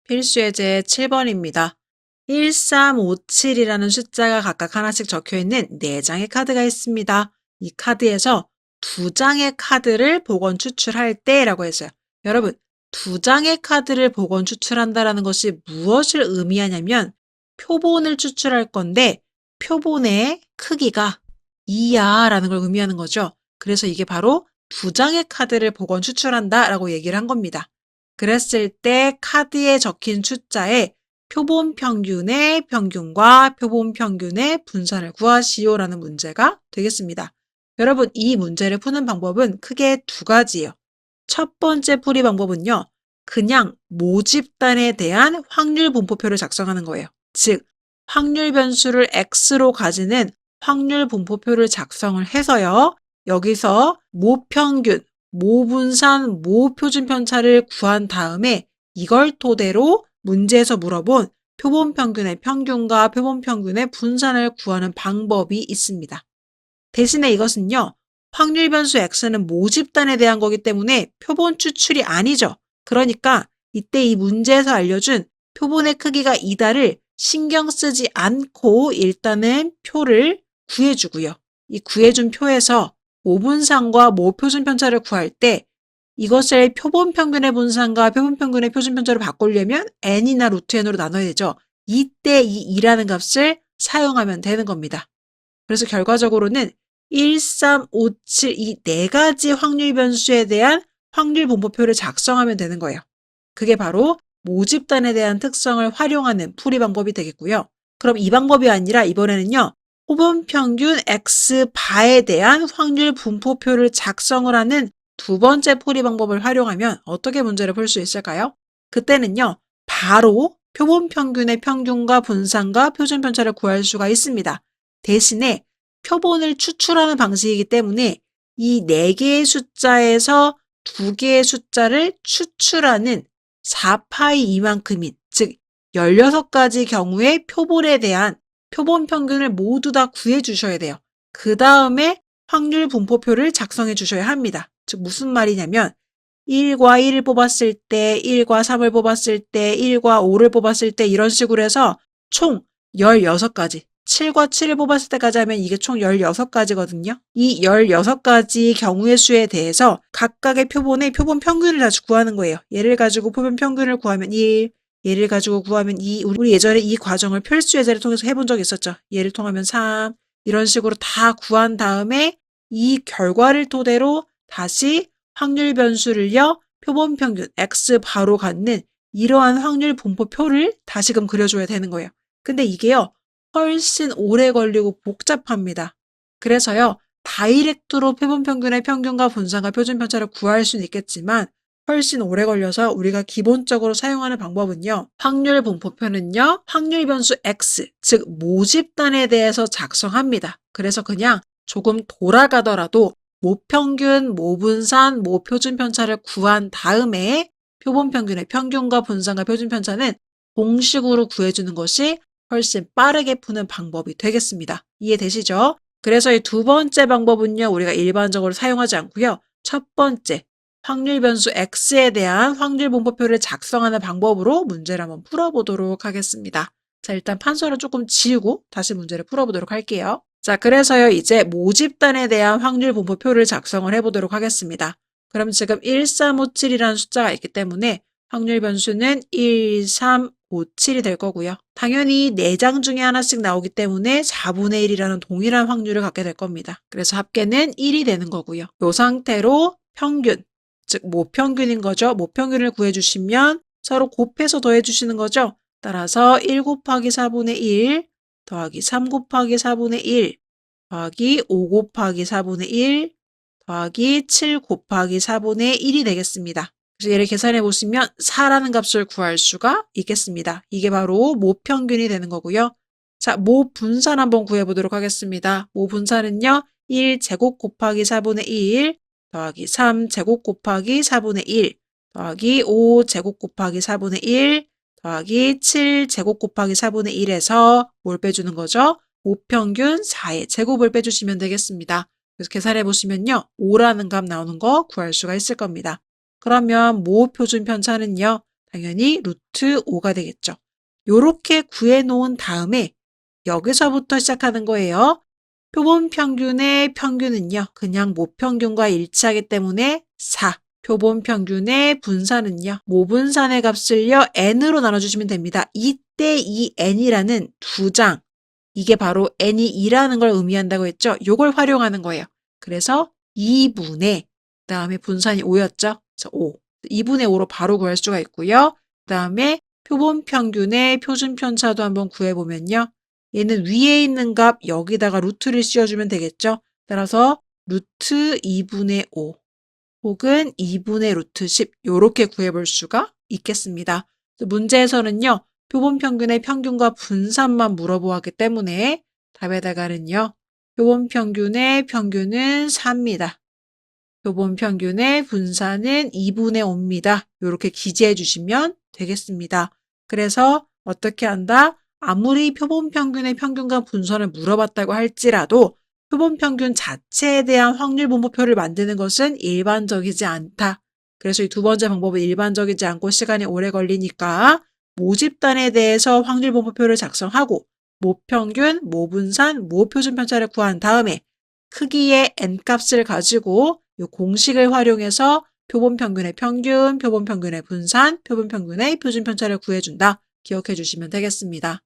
필수예제 7번입니다. 1357이라는 숫자가 각각 하나씩 적혀있는 4장의 카드가 있습니다. 이 카드에서 2장의 카드를 복원 추출할 때라고 했어요. 여러분, 2장의 카드를 복원 추출한다라는 것이 무엇을 의미하냐면 표본을 추출할 건데 표본의 크기가 2야 라는 걸 의미하는 거죠. 그래서 이게 바로 2장의 카드를 복원 추출한다 라고 얘기를 한 겁니다. 그랬을 때 카드에 적힌 숫자에 표본 평균의 평균과 표본 평균의 분산을 구하시오라는 문제가 되겠습니다. 여러분, 이 문제를 푸는 방법은 크게 2가지예요. 첫 번째 풀이 방법은요. 그냥 모집단에 대한 확률 분포표를 작성하는 거예요. 즉, 확률 변수를 x로 가지는 확률 분포표를 작성을 해서요. 여기서 모평균, 모분산, 모표준 편차를 구한 다음에 이걸 토대로 문제에서 물어본 표본 평균의 평균과 표본 평균의 분산을 구하는 방법이 있습니다. 대신에 이것은요. 확률 변수 x는 모집단에 대한 거기 때문에 표본 추출이 아니죠. 그러니까 이때 이 문제에서 알려준 표본의 크기가 2다를 신경 쓰지 않고 일단은 표를 구해주고요. 이 구해준 표에서 모분산과 모표준 편차를 구할 때 이것을 표본 평균의 분산과 표본 평균의 표준 편차로 바꾸려면 n이나 루트 n으로 나눠야 되죠. 이때 이 2라는 값을 사용하면 되는 겁니다. 그래서 결과적으로는 1, 3, 5, 7 이 4가지 확률 변수에 대한 확률 분포표를 작성하면 되는 거예요. 그게 바로 모집단에 대한 특성을 활용하는 풀이 방법이 되겠고요. 그럼 이 방법이 아니라 이번에는요. 표본 평균 x바에 대한 확률 분포표를 작성을 하는 2번째 풀이 방법을 활용하면 어떻게 문제를 풀 수 있을까요? 그때는요. 바로 표본 평균의 평균과 분산과 표준 편차를 구할 수가 있습니다. 대신에 표본을 추출하는 방식이기 때문에 이 4개의 숫자에서 2개의 숫자를 추출하는 4파이 이만큼인, 즉 16가지 경우의 표본에 대한 표본 평균을 모두 다 구해 주셔야 돼요. 그 다음에 확률 분포표를 작성해 주셔야 합니다. 즉 무슨 말이냐면 1과 1을 뽑았을 때, 1과 3을 뽑았을 때, 1과 5를 뽑았을 때 이런 식으로 해서 총 16가지, 7과 7을 뽑았을 때까지 하면 이게 총 16가지거든요. 이 16가지 경우의 수에 대해서 각각의 표본의 표본 평균을 다시 구하는 거예요. 얘를 가지고 표본 평균을 구하면 1, 얘를 가지고 구하면 2, 우리 예전에 이 과정을 필수 예제를 통해서 해본 적이 있었죠. 얘를 통하면 3, 이런 식으로 다 구한 다음에 이 결과를 토대로 다시 확률 변수를요. 표본 평균 x바로 갖는 이러한 확률 분포표를 다시금 그려줘야 되는 거예요. 근데 이게요. 훨씬 오래 걸리고 복잡합니다. 그래서요. 다이렉트로 표본 평균의 평균과 분산과 표준 편차를 구할 수는 있겠지만 훨씬 오래 걸려서 우리가 기본적으로 사용하는 방법은요. 확률 분포표는요. 확률 변수 x, 즉 모집단에 대해서 작성합니다. 그래서 그냥 조금 돌아가더라도 모평균, 모분산, 모표준 편차를 구한 다음에 표본 평균의 평균과 분산과 표준 편차는 공식으로 구해주는 것이 훨씬 빠르게 푸는 방법이 되겠습니다. 이해되시죠? 그래서 이 2번째 방법은요. 우리가 일반적으로 사용하지 않고요. 첫 번째, 확률 변수 x에 대한 확률 분포표를 작성하는 방법으로 문제를 한번 풀어보도록 하겠습니다. 자, 일단 판서를 조금 지우고 다시 문제를 풀어보도록 할게요. 자, 그래서요. 이제 모집단에 대한 확률 분포표를 작성을 해보도록 하겠습니다. 그럼 지금 1357이라는 숫자가 있기 때문에 확률 변수는 1357이 될 거고요. 당연히 4장 중에 하나씩 나오기 때문에 4분의 1이라는 동일한 확률을 갖게 될 겁니다. 그래서 합계는 1이 되는 거고요. 이 상태로 평균, 즉 모평균인 거죠. 모평균을 구해주시면 서로 곱해서 더해주시는 거죠. 따라서 1 곱하기 4분의 1 더하기 3 곱하기 4분의 1 더하기 5 곱하기 4분의 1 더하기 7 곱하기 4분의 1이 되겠습니다. 그래서 얘를 계산해 보시면 4라는 값을 구할 수가 있겠습니다. 이게 바로 모평균이 되는 거고요. 자, 모분산 한번 구해보도록 하겠습니다. 모분산은요. 1제곱 곱하기 4분의 1 더하기 3제곱 곱하기 4분의 1 더하기 5제곱 곱하기 4분의 1 더하기 7제곱 곱하기 4분의 1에서 뭘 빼주는 거죠? 모평균 4의 제곱을 빼주시면 되겠습니다. 그래서 계산해 보시면요. 5라는 값 나오는 거 구할 수가 있을 겁니다. 그러면 모표준 편차는요. 당연히 루트 5가 되겠죠. 요렇게 구해놓은 다음에 여기서부터 시작하는 거예요. 표본 평균의 평균은요. 그냥 모평균과 일치하기 때문에 4. 표본 평균의 분산은요. 모분산의 값을요. n으로 나눠주시면 됩니다. 이때 이 n이라는 두 장, 이게 바로 n이 2라는 걸 의미한다고 했죠. 요걸 활용하는 거예요. 그래서 2분의, 그다음에 분산이 5였죠. 그래서 5. 2분의 5로 바로 구할 수가 있고요. 그다음에 표본 평균의 표준 편차도 한번 구해보면요. 얘는 위에 있는 값 여기다가 루트를 씌워주면 되겠죠. 따라서 루트 2분의 5 혹은 2분의 루트 10 요렇게 구해볼 수가 있겠습니다. 문제에서는요. 표본 평균의 평균과 분산만 물어보았기 때문에 답에다가는요. 표본 평균의 평균은 4입니다. 표본 평균의 분산은 2분의 5입니다. 이렇게 기재해 주시면 되겠습니다. 그래서 어떻게 한다? 아무리 표본 평균의 평균과 분산을 물어봤다고 할지라도 표본 평균 자체에 대한 확률 분포표를 만드는 것은 일반적이지 않다. 그래서 이 두 번째 방법은 일반적이지 않고 시간이 오래 걸리니까 모집단에 대해서 확률 분포표를 작성하고 모평균, 모분산, 모표준 편차를 구한 다음에 크기의 n값을 가지고 이 공식을 활용해서 표본 평균의 평균, 표본 평균의 분산, 표본 평균의 표준 편차를 구해준다. 기억해 주시면 되겠습니다.